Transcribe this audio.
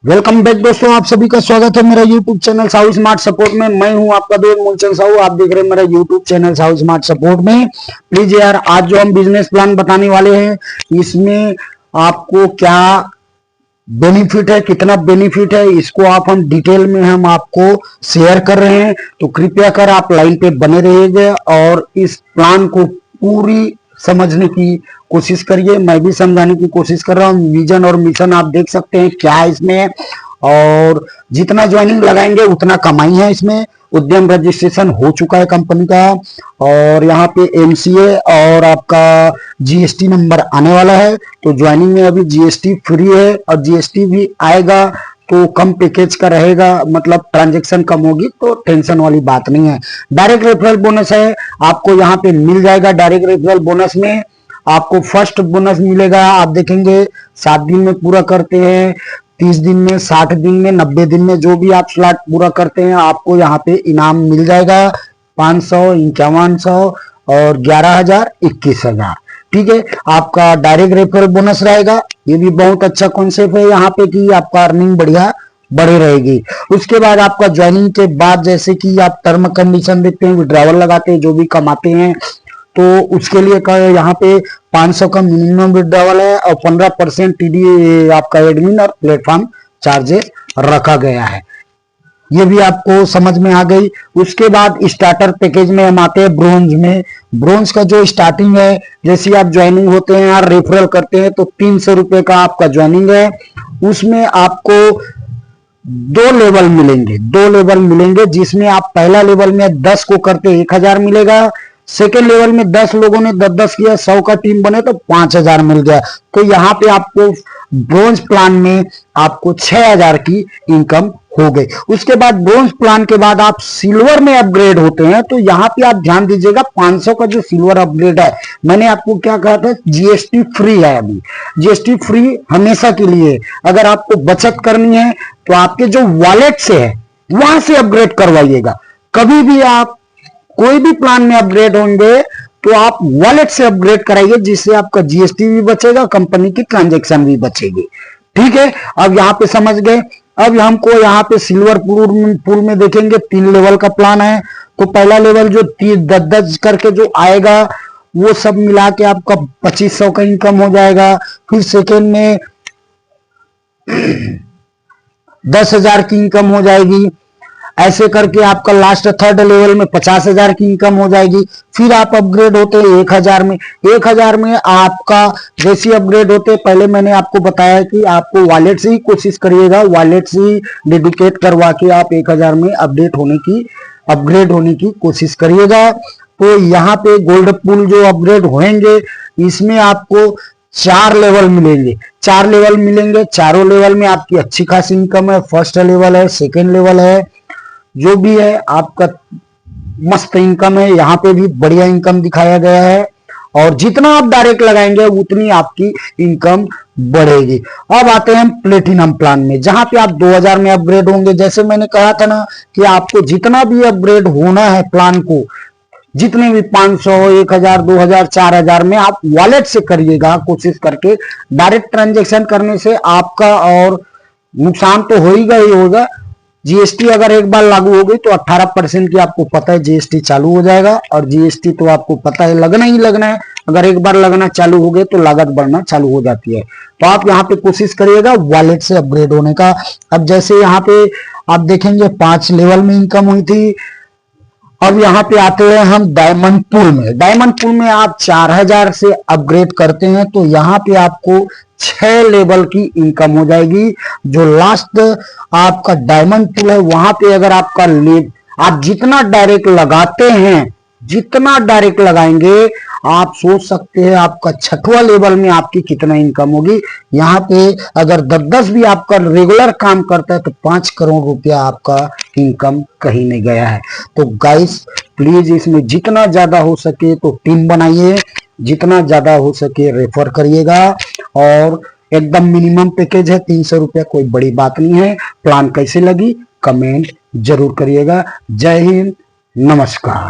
Welcome back दोस्तों, आप सभी का स्वागत है मेरा YouTube channel Sahu smart support में। मैं हूं आपका दोस्त मूलचंद साहू। आप देख रहे हैं मेरा YouTube channel Sahu smart support में। प्लीज यार, आज जो हम बिजनेस प्लान बताने वाले हैं, इसमें आपको क्या बेनिफिट है, कितना बेनिफिट है, इसको हम डिटेल में हम आपको शेयर कर रहे हैं। तो कृपया कर आप लाइन पे बने रहिएगा और इस प्लान को पूरी समझने की कोशिश करिए। मैं भी समझाने की कोशिश कर रहा हूँ। विजन और मिशन आप देख सकते हैं क्या है इसमें, और जितना ज्वाइनिंग लगाएंगे उतना कमाई है इसमें। उद्यम रजिस्ट्रेशन हो चुका है कंपनी का, और यहाँ पे एमसीए और आपका जीएसटी नंबर आने वाला है। तो ज्वाइनिंग में अभी जीएसटी फ्री है, और जीएसटी भी आएगा तो कम पैकेज का रहेगा, मतलब ट्रांजैक्शन कम होगी, तो टेंशन वाली बात नहीं है। डायरेक्ट रेफरल बोनस है, आपको यहाँ पे मिल जाएगा। डायरेक्ट रेफरल बोनस में आपको फर्स्ट बोनस मिलेगा। आप देखेंगे 7 दिन में पूरा करते हैं, 30 दिन में, 60 दिन में, 90 दिन में, जो भी आप स्लॉट पूरा करते हैं आपको यहाँ पे इनाम मिल जाएगा। 500, 5100 और 11,000, 21,000। ठीक है, आपका डायरेक्ट रेफरल बोनस रहेगा। ये भी बहुत अच्छा कॉन्सेप्ट है यहाँ पे कि आपका अर्निंग बढ़िया बढ़ी रहेगी। उसके बाद आपका ज्वाइनिंग के बाद जैसे कि आप टर्म कंडीशन देखते हैं, विड्रॉवल लगाते हैं, जो भी कमाते हैं, तो उसके लिए यहाँ पे 500 का मिनिमम विड्रॉवल है, और 15% टीडी आपका एडमिन और प्लेटफॉर्म चार्जेस रखा गया है। ये भी आपको समझ में आ गई। उसके बाद स्टार्टर पैकेज में हम आते हैं ब्रोंज में। ब्रोंज का जो स्टार्टिंग है, जैसे आप ज्वाइनिंग होते हैं यार, रेफरल करते हैं, तो 300 रुपए का आपका ज्वाइनिंग है। उसमें आपको 2 लेवल मिलेंगे, 2 लेवल मिलेंगे, जिसमें आप पहला लेवल में 10 को करते 1,000 मिलेगा। सेकेंड लेवल में 10 लोगों ने 10-10 किया, 100 का टीम बने तो 5,000 मिल गया। तो यहाँ पे आपको ब्रोंज प्लान में आपको 6,000 की इनकम हो गई। उसके बाद ब्रोंज प्लान के बाद आप सिल्वर में अपग्रेड होते हैं, तो यहाँ पे आप ध्यान दीजिएगा, 500 का जो सिल्वर अपग्रेड है, मैंने आपको क्या कहा था, जीएसटी फ्री है। अभी जीएसटी फ्री हमेशा के लिए। अगर आपको बचत करनी है तो आपके जो वॉलेट से है वहां से अपग्रेड करवाइएगा। कभी भी आप कोई भी प्लान में अपग्रेड होंगे तो आप वॉलेट से अपग्रेड कराइए, जिससे आपका जीएसटी भी बचेगा, कंपनी की ट्रांजैक्शन भी बचेगी। ठीक है, अब यहाँ पे समझ गए। अब हमको यहाँ पे सिल्वर पूल में देखेंगे 3 लेवल का प्लान है। तो पहला लेवल जो 10-10 करके जो आएगा, वो सब मिला के आपका 2500 का इनकम हो जाएगा। फिर सेकेंड में 10,000 की इनकम हो जाएगी। ऐसे करके आपका लास्ट थर्ड लेवल में 50,000 की इनकम हो जाएगी। फिर आप अपग्रेड होते हैं 1,000 में। 1,000 में आपका जैसे अपग्रेड होते, पहले मैंने आपको बताया कि आपको वॉलेट से ही कोशिश करिएगा, वॉलेट से ही डेडिकेट करवा के आप 1,000 में अपग्रेड होने की कोशिश करिएगा। तो यहाँ पे गोल्ड पूल जो अपग्रेड होंगे, इसमें आपको 4 लेवल मिलेंगे। 4 लेवल मिलेंगे, चारों लेवल में आपकी अच्छी खासी इनकम है। फर्स्ट लेवल है, सेकेंड लेवल है, जो भी है आपका मस्त इनकम है। यहाँ पे भी बढ़िया इनकम दिखाया गया है, और जितना आप डायरेक्ट लगाएंगे उतनी आपकी इनकम बढ़ेगी। अब आते हैं प्लेटिनम प्लान में, जहां पे आप 2,000 में अपग्रेड होंगे। जैसे मैंने कहा था ना कि आपको जितना भी अपग्रेड होना है प्लान को, जितने भी 500, 1,000, 2,000, 4,000 में आप वॉलेट से करिएगा कोशिश करके। डायरेक्ट ट्रांजेक्शन करने से आपका और नुकसान तो होगा ही होगा। जीएसटी अगर एक बार लागू हो गई तो 18% की आपको पता है जीएसटी चालू हो जाएगा, और जीएसटी तो आपको पता है लगना ही लगना है। अगर एक बार लगना चालू हो गए तो लागत बढ़ना चालू हो जाती है। तो आप यहाँ पे कोशिश करिएगा वॉलेट से अपग्रेड होने का। अब जैसे यहाँ पे आप देखेंगे 5 लेवल में इनकम हुई थी। अब यहाँ पे आते हैं हम डायमंड पूल में। डायमंड पूल में आप 4,000 से अपग्रेड करते हैं, तो यहाँ पे आपको 6 लेवल की इनकम हो जाएगी। जो लास्ट आपका डायमंड पूल है, वहां पे अगर आपका आप जितना डायरेक्ट लगाते हैं, जितना डायरेक्ट लगाएंगे, आप सोच सकते हैं आपका 6वां लेवल में आपकी कितना इनकम होगी। यहाँ पे अगर 10-10 भी आपका रेगुलर काम करता है तो 5 करोड़ रुपया आपका इनकम कहीं नहीं गया है। तो गाइस प्लीज इसमें जितना ज्यादा हो सके तो टीम बनाइए, जितना ज्यादा हो सके रेफर करिएगा, और एकदम मिनिमम पैकेज है 300 रुपया, कोई बड़ी बात नहीं है। प्लान कैसे लगी कमेंट जरूर करिएगा। जय हिंद, नमस्कार।